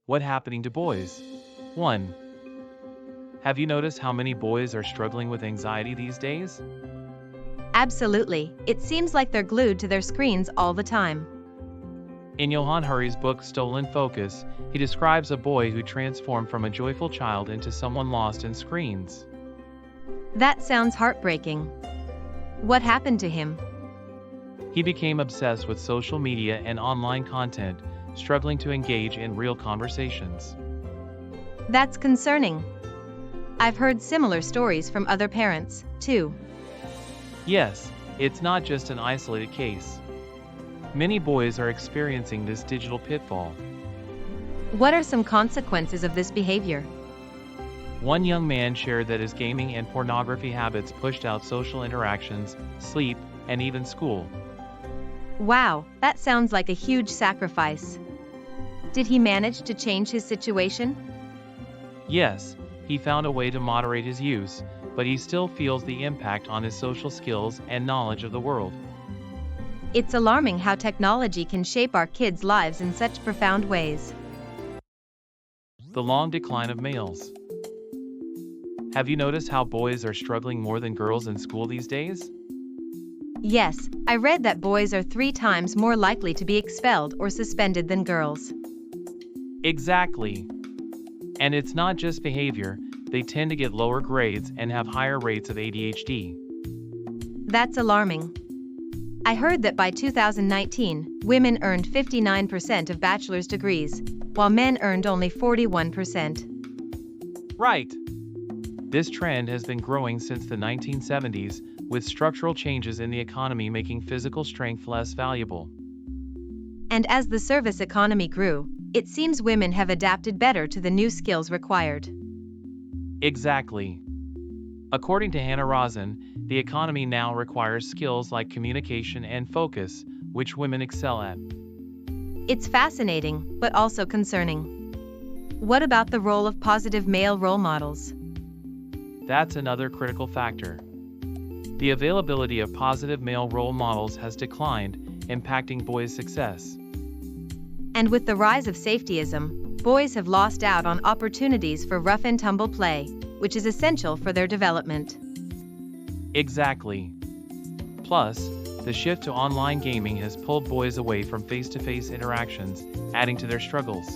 What happening to boys? 1. Have you noticed how many boys are struggling with anxiety these days? Absolutely, it seems like they're glued to their screens all the time. In Johann Hari's book Stolen Focus, he describes a boy who transformed from a joyful child into someone lost in screens. That sounds heartbreaking. What happened to him? He became obsessed with social media and online content, struggling to engage in real conversations. That's concerning. I've heard similar stories from other parents, too. Yes, it's not just an isolated case. Many boys are experiencing this digital pitfall. What are some consequences of this behavior? One young man shared that his gaming and pornography habits pushed out social interactions, sleep, and even school. Wow, that sounds like a huge sacrifice. Did he manage to change his situation? Yes, he found a way to moderate his use, but he still feels the impact on his social skills and knowledge of the world. It's alarming how technology can shape our kids' lives in such profound ways. The long decline of males. Have you noticed how boys are struggling more than girls in school these days? Yes, I read that boys are 3 times more likely to be expelled or suspended than girls. Exactly. And it's not just behavior, they tend to get lower grades and have higher rates of ADHD. That's alarming. I heard that by 2019, women earned 59% of bachelor's degrees, while men earned only 41%. Right. This trend has been growing since the 1970s, with structural changes in the economy making physical strength less valuable. And as the service economy grew, it seems women have adapted better to the new skills required. Exactly. According to Hannah Rosen, the economy now requires skills like communication and focus, which women excel at. It's fascinating, but also concerning. What about the role of positive male role models? That's another critical factor. The availability of positive male role models has declined, impacting boys' success. And with the rise of safetyism, boys have lost out on opportunities for rough and tumble play, which is essential for their development. Exactly. Plus, the shift to online gaming has pulled boys away from face-to-face interactions, adding to their struggles.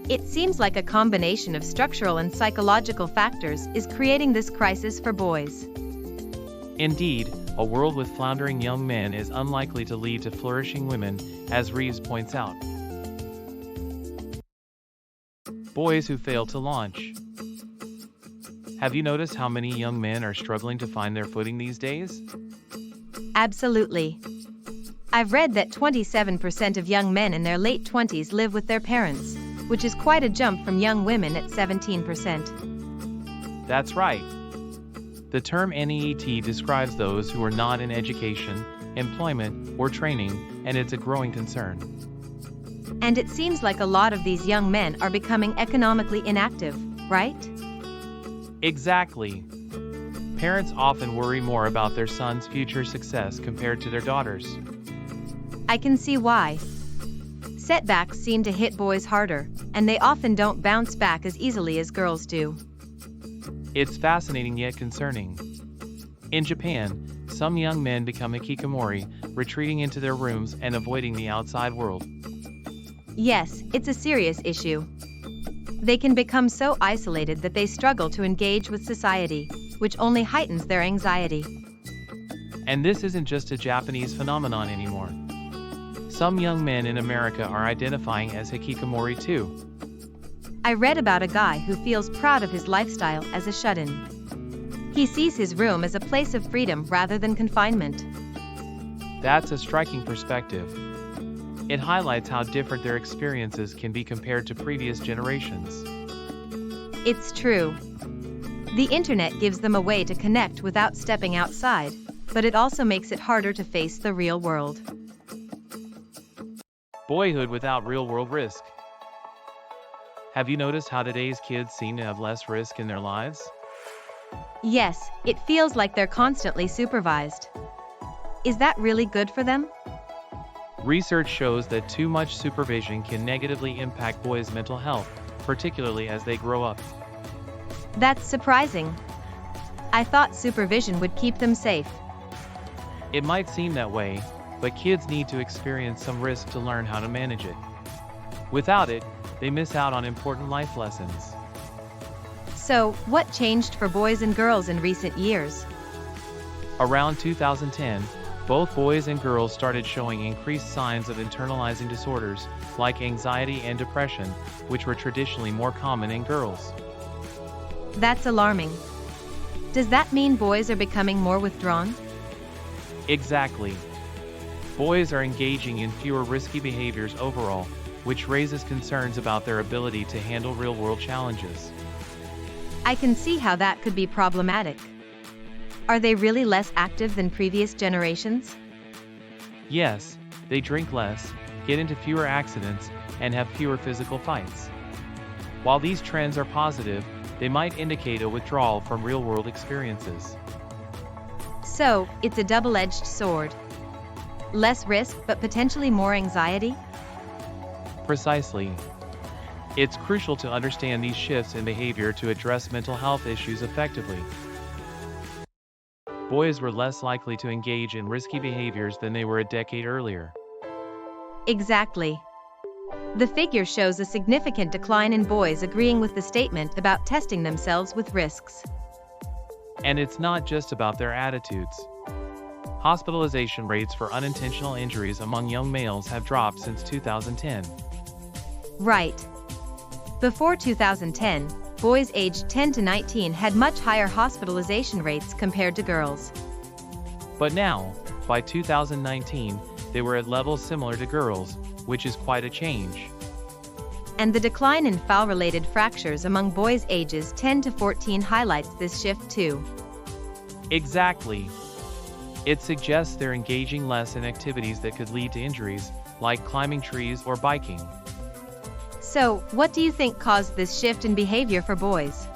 It seems like a combination of structural and psychological factors is creating this crisis for boys. Indeed, a world with floundering young men is unlikely to lead to flourishing women, as Reeves points out. Boys who fail to launch. Have you noticed how many young men are struggling to find their footing these days? Absolutely. I've read that 27% of young men in their late 20s live with their parents, which is quite a jump from young women at 17%. That's right. The term NEET describes those who are not in education, employment, or training, and it's a growing concern. And it seems like a lot of these young men are becoming economically inactive, right? Exactly. Parents often worry more about their son's future success compared to their daughters. I can see why. Setbacks seem to hit boys harder, and they often don't bounce back as easily as girls do. It's fascinating yet concerning. In Japan, some young men become hikikomori, retreating into their rooms and avoiding the outside world. Yes, it's a serious issue. They can become so isolated that they struggle to engage with society, which only heightens their anxiety. And this isn't just a Japanese phenomenon anymore. Some young men in America are identifying as hikikomori too. I read about a guy who feels proud of his lifestyle as a shut-in. He sees his room as a place of freedom rather than confinement. That's a striking perspective. It highlights how different their experiences can be compared to previous generations. It's true. The internet gives them a way to connect without stepping outside, but it also makes it harder to face the real world. Boyhood without real-world risk. Have you noticed how today's kids seem to have less risk in their lives? Yes, it feels like they're constantly supervised. Is that really good for them? Research shows that too much supervision can negatively impact boys' mental health, particularly as they grow up. That's surprising. I thought supervision would keep them safe. It might seem that way, but kids need to experience some risk to learn how to manage it. Without it, they miss out on important life lessons. So, what changed for boys and girls in recent years? Around 2010, both boys and girls started showing increased signs of internalizing disorders, like anxiety and depression, which were traditionally more common in girls. That's alarming. Does that mean boys are becoming more withdrawn? Exactly. Boys are engaging in fewer risky behaviors overall, which raises concerns about their ability to handle real-world challenges. I can see how that could be problematic. Are they really less active than previous generations? Yes, they drink less, get into fewer accidents, and have fewer physical fights. While these trends are positive, they might indicate a withdrawal from real-world experiences. So, it's a double-edged sword. Less risk but potentially more anxiety? Precisely. It's crucial to understand these shifts in behavior to address mental health issues effectively. Boys were less likely to engage in risky behaviors than they were a decade earlier. Exactly. The figure shows a significant decline in boys agreeing with the statement about testing themselves with risks. And it's not just about their attitudes. Hospitalization rates for unintentional injuries among young males have dropped since 2010. Right. Before 2010, boys aged 10 to 19 had much higher hospitalization rates compared to girls. But now, by 2019, they were at levels similar to girls, which is quite a change. And the decline in fall-related fractures among boys ages 10 to 14 highlights this shift too. Exactly. It suggests they're engaging less in activities that could lead to injuries, like climbing trees or biking. So, what do you think caused this shift in behavior for boys?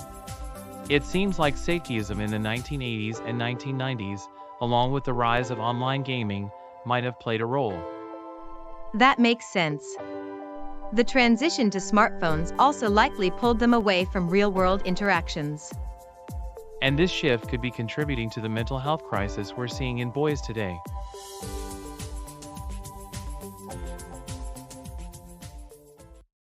It seems like safetyism in the 1980s and 1990s, along with the rise of online gaming, might have played a role. That makes sense. The transition to smartphones also likely pulled them away from real-world interactions. And this shift could be contributing to the mental health crisis we're seeing in boys today.